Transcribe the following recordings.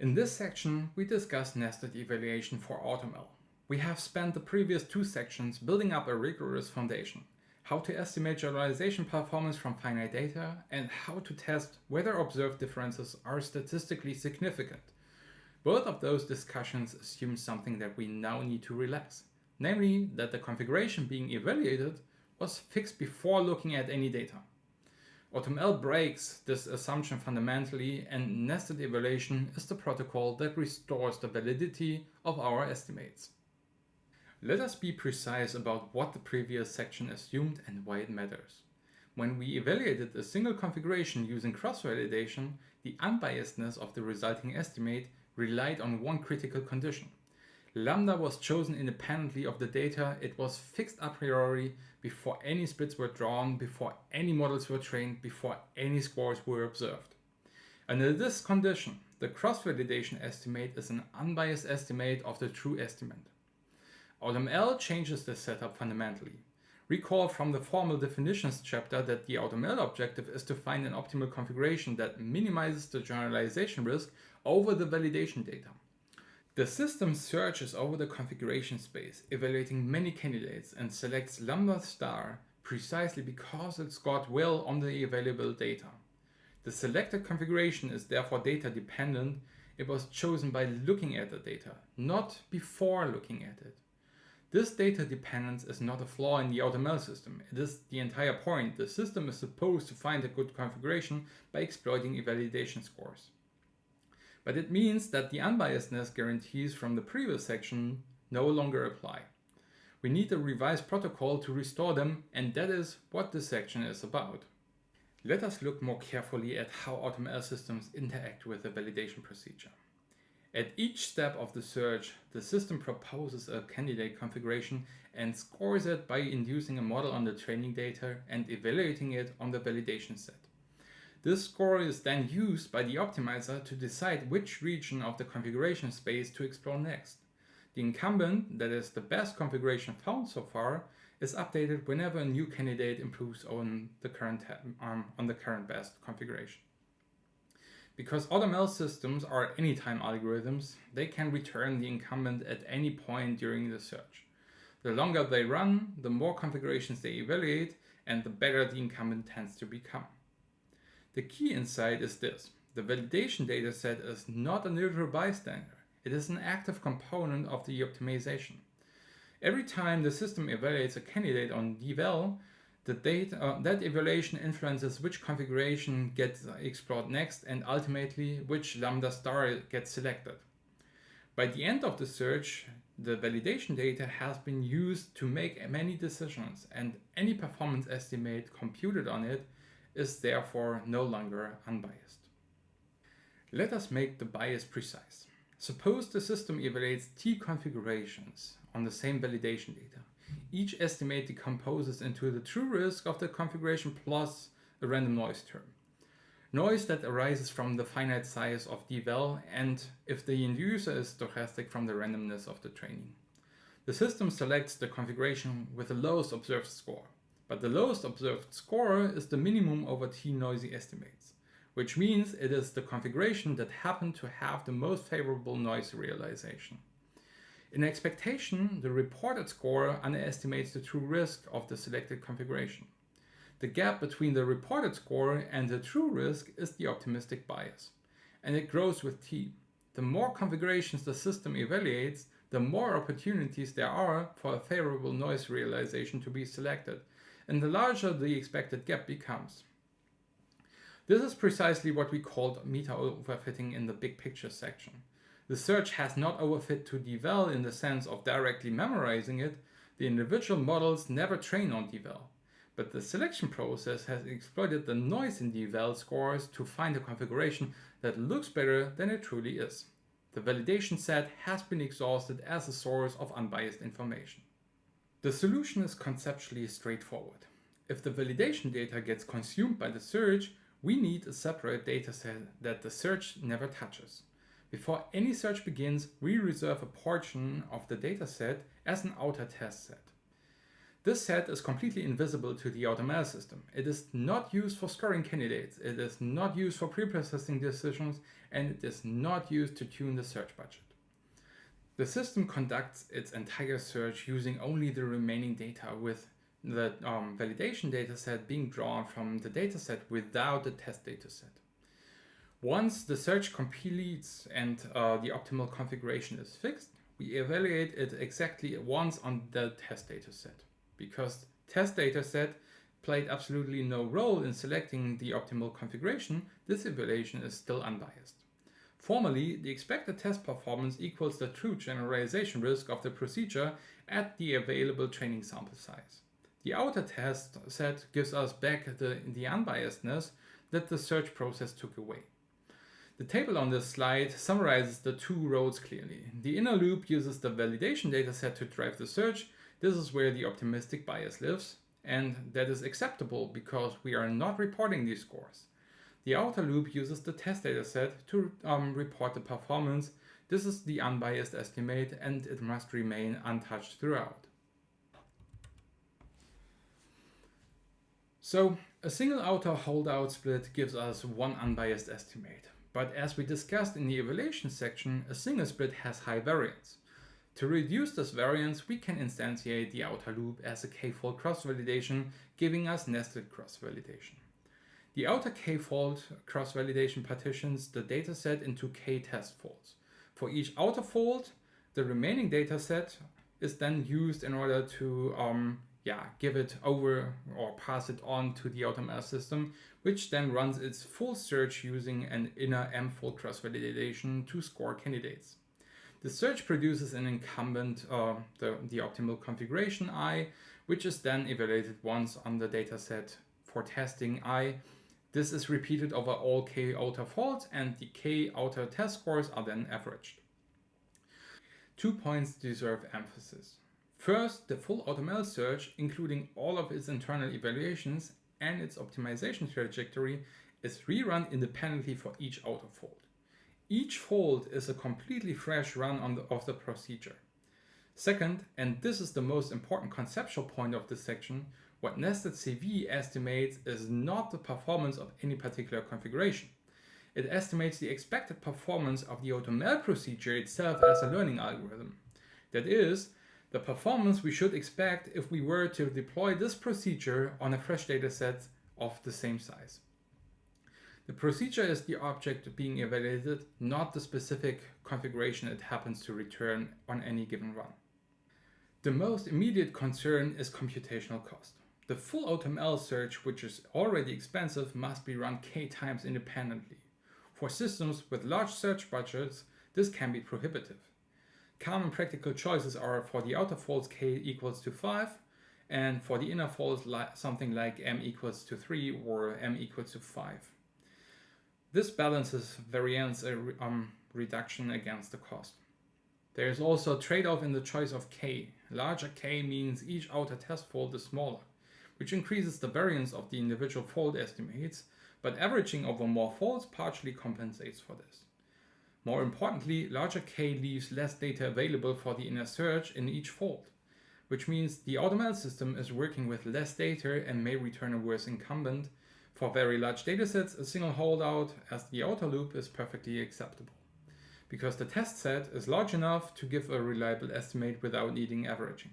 In this section, we discuss nested evaluation for AutoML. We have spent the previous two sections building up a rigorous foundation, how to estimate generalization performance from finite data, and how to test whether observed differences are statistically significant. Both of those discussions assume something that we now need to relax, namely that the configuration being evaluated was fixed before looking at any data. AutoML breaks this assumption fundamentally, and nested evaluation is the protocol that restores the validity of our estimates. Let us be precise about what the previous section assumed and why it matters. When we evaluated a single configuration using cross-validation, the unbiasedness of the resulting estimate relied on one critical condition. Lambda was chosen independently of the data. It was fixed a priori before any splits were drawn, before any models were trained, before any scores were observed. Under this condition, the cross-validation estimate is an unbiased estimate of the true estimate. AutoML changes this setup fundamentally. Recall from the formal definitions chapter that the AutoML objective is to find an optimal configuration that minimizes the generalization risk over the validation data. The system searches over the configuration space, evaluating many candidates, and selects lambda star precisely because it scored well on the evaluable data. The selected configuration is therefore data dependent. It was chosen by looking at the data, not before looking at it. This data dependence is not a flaw in the AutoML system. It is the entire point. The system is supposed to find a good configuration by exploiting evaluation scores. But it means that the unbiasedness guarantees from the previous section no longer apply. We need a revised protocol to restore them, and that is what this section is about. Let us look more carefully at how AutoML systems interact with the validation procedure. At each step of the search, the system proposes a candidate configuration and scores it by inducing a model on the training data and evaluating it on the validation set. This score is then used by the optimizer to decide which region of the configuration space to explore next. The incumbent, that is the best configuration found so far, is updated whenever a new candidate improves on the current best configuration. Because AutoML systems are anytime algorithms, they can return the incumbent at any point during the search. The longer they run, the more configurations they evaluate, and the better the incumbent tends to become. The key insight is this: the validation dataset is not a neutral bystander. It is an active component of the optimization. Every time the system evaluates a candidate on deval, that evaluation influences which configuration gets explored next and ultimately which lambda star gets selected. By the end of the search, the validation data has been used to make many decisions, and any performance estimate computed on it is therefore no longer unbiased. Let us make the bias precise. Suppose the system evaluates T configurations on the same validation data. Each estimate decomposes into the true risk of the configuration plus a random noise term. Noise that arises from the finite size of deval, and if the inducer is stochastic, from the randomness of the training. The system selects the configuration with the lowest observed score, but the lowest observed score is the minimum over T noisy estimates, which means it is the configuration that happened to have the most favorable noise realization. In expectation, the reported score underestimates the true risk of the selected configuration. The gap between the reported score and the true risk is the optimistic bias, and it grows with T. The more configurations the system evaluates, the more opportunities there are for a favorable noise realization to be selected, and the larger the expected gap becomes. This is precisely what we called meta-overfitting in the big picture section. The search has not overfit to deval in the sense of directly memorizing it. The individual models never train on deval, but the selection process has exploited the noise in deval scores to find a configuration that looks better than it truly is. The validation set has been exhausted as a source of unbiased information. The solution is conceptually straightforward. If the validation data gets consumed by the search, we need a separate dataset that the search never touches. Before any search begins, we reserve a portion of the dataset as an outer test set. This set is completely invisible to the AutoML system. It is not used for scoring candidates, it is not used for pre-processing decisions, and it is not used to tune the search budget. The system conducts its entire search using only the remaining data, with the validation dataset being drawn from the dataset without the test dataset. Once the search completes and the optimal configuration is fixed, we evaluate it exactly once on the test dataset. Because test dataset played absolutely no role in selecting the optimal configuration, this evaluation is still unbiased. Formally, the expected test performance equals the true generalization risk of the procedure at the available training sample size. The outer test set gives us back the unbiasedness that the search process took away. The table on this slide summarizes the two roads clearly. The inner loop uses the validation dataset to drive the search. This is where the optimistic bias lives, and that is acceptable because we are not reporting these scores. The outer loop uses the test dataset to report the performance. This is the unbiased estimate, and it must remain untouched throughout. So a single outer holdout split gives us one unbiased estimate. But as we discussed in the evaluation section, a single split has high variance. To reduce this variance, we can instantiate the outer loop as a k-fold cross-validation, giving us nested cross-validation. The outer k-fold cross-validation partitions the dataset into k-test folds. For each outer fold, the remaining dataset is then used in order to give it over or pass it on to the AutoML system, which then runs its full search using an inner m-fold cross-validation to score candidates. The search produces an incumbent, the optimal configuration I, which is then evaluated once on the dataset for testing I. This is repeated over all k outer folds, and the k outer test scores are then averaged. 2 points deserve emphasis. First, the full AutoML search, including all of its internal evaluations and its optimization trajectory, is rerun independently for each outer fold. Each fold is a completely fresh run of the procedure. Second, and this is the most important conceptual point of this section, what nested CV estimates is not the performance of any particular configuration. It estimates the expected performance of the AutoML procedure itself as a learning algorithm. That is, the performance we should expect if we were to deploy this procedure on a fresh dataset of the same size. The procedure is the object being evaluated, not the specific configuration it happens to return on any given run. The most immediate concern is computational cost. The full AutoML search, which is already expensive, must be run k times independently. For systems with large search budgets, this can be prohibitive. Common practical choices are for the outer folds k equals to 5, and for the inner folds something like m equals to 3 or m equals to 5. This balances variance reduction against the cost. There is also a trade-off in the choice of k. Larger k means each outer test fold is smaller, which increases the variance of the individual fold estimates, but averaging over more folds partially compensates for this. More importantly, larger k leaves less data available for the inner search in each fold, which means the AutoML system is working with less data and may return a worse incumbent. For very large datasets, a single holdout as the outer loop is perfectly acceptable, because the test set is large enough to give a reliable estimate without needing averaging.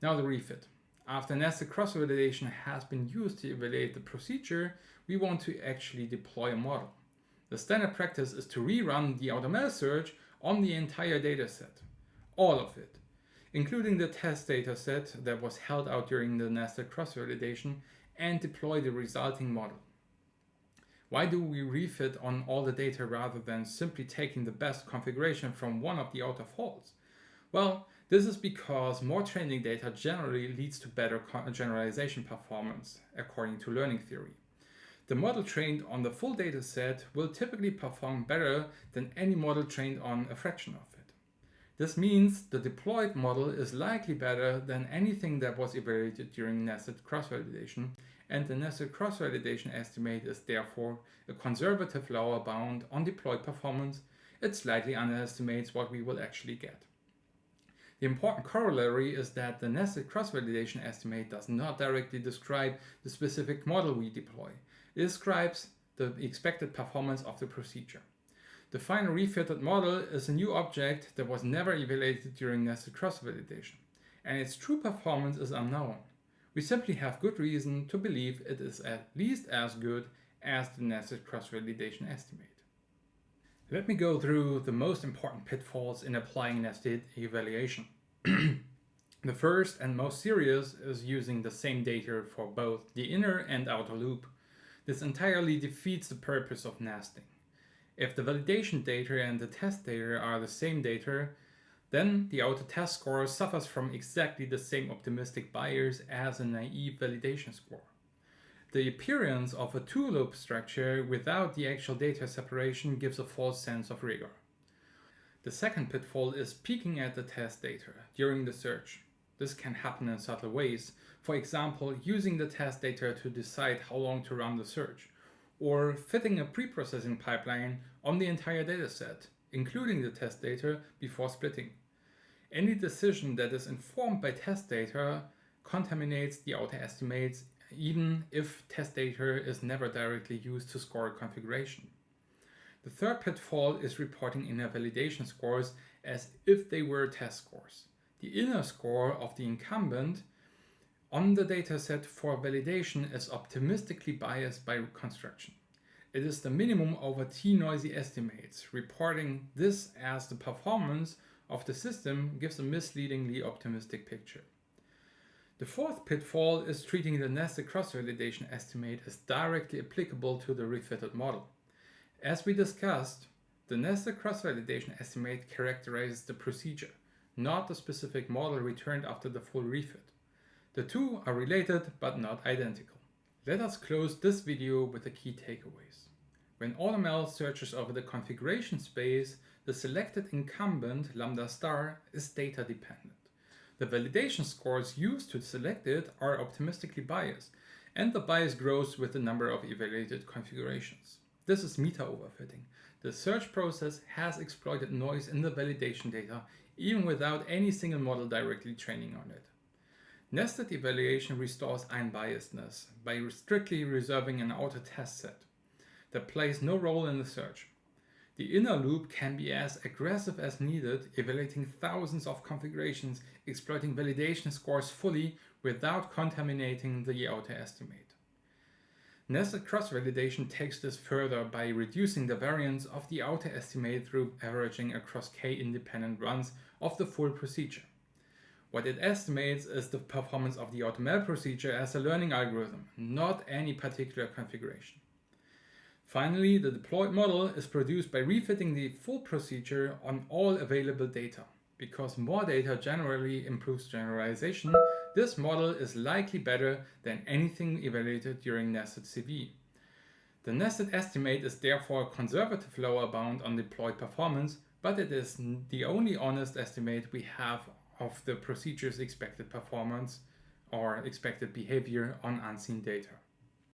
Now the refit. After nested cross-validation has been used to evaluate the procedure, we want to actually deploy a model. The standard practice is to rerun the AutoML search on the entire dataset, all of it, including the test dataset that was held out during the nested cross-validation, and deploy the resulting model. Why do we refit on all the data rather than simply taking the best configuration from one of the outer folds? Well, this is because more training data generally leads to better generalization performance, according to learning theory. The model trained on the full dataset will typically perform better than any model trained on a fraction of it. This means the deployed model is likely better than anything that was evaluated during nested cross-validation, and the nested cross-validation estimate is therefore a conservative lower bound on deployed performance. It slightly underestimates what we will actually get. The important corollary is that the nested cross-validation estimate does not directly describe the specific model we deploy. It describes the expected performance of the procedure. The final refitted model is a new object that was never evaluated during nested cross-validation, and its true performance is unknown. We simply have good reason to believe it is at least as good as the nested cross-validation estimate. Let me go through the most important pitfalls in applying nested evaluation. The first and most serious is using the same data for both the inner and outer loop. This entirely defeats the purpose of nesting. If the validation data and the test data are the same data, then the outer test score suffers from exactly the same optimistic bias as a naive validation score. The appearance of a two-loop structure without the actual data separation gives a false sense of rigor. The second pitfall is peeking at the test data during the search. This can happen in subtle ways, for example, using the test data to decide how long to run the search, or fitting a pre-processing pipeline on the entire dataset, including the test data, before splitting. Any decision that is informed by test data contaminates the outer estimates, even if test data is never directly used to score a configuration. The third pitfall is reporting inner validation scores as if they were test scores. The inner score of the incumbent on the dataset for validation is optimistically biased by construction. It is the minimum over t-noisy estimates. Reporting this as the performance of the system gives a misleadingly optimistic picture. The fourth pitfall is treating the nested cross-validation estimate as directly applicable to the refitted model. As we discussed, the nested cross-validation estimate characterizes the procedure, not the specific model returned after the full refit. The two are related but not identical. Let us close this video with the key takeaways. When AutoML searches over the configuration space, the selected incumbent lambda star is data dependent. The validation scores used to select it are optimistically biased, and the bias grows with the number of evaluated configurations. This is meta-overfitting. The search process has exploited noise in the validation data, even without any single model directly training on it. Nested evaluation restores unbiasedness by strictly reserving an outer test set that plays no role in the search. The inner loop can be as aggressive as needed, evaluating thousands of configurations, exploiting validation scores fully without contaminating the outer estimate. Nested cross-validation takes this further by reducing the variance of the outer estimate through averaging across k independent runs of the full procedure. What it estimates is the performance of the AutoML procedure as a learning algorithm, not any particular configuration. Finally, the deployed model is produced by refitting the full procedure on all available data. Because more data generally improves generalization, this model is likely better than anything evaluated during nested CV. The nested estimate is therefore a conservative lower bound on deployed performance, but it is the only honest estimate we have of the procedure's expected performance or expected behavior on unseen data.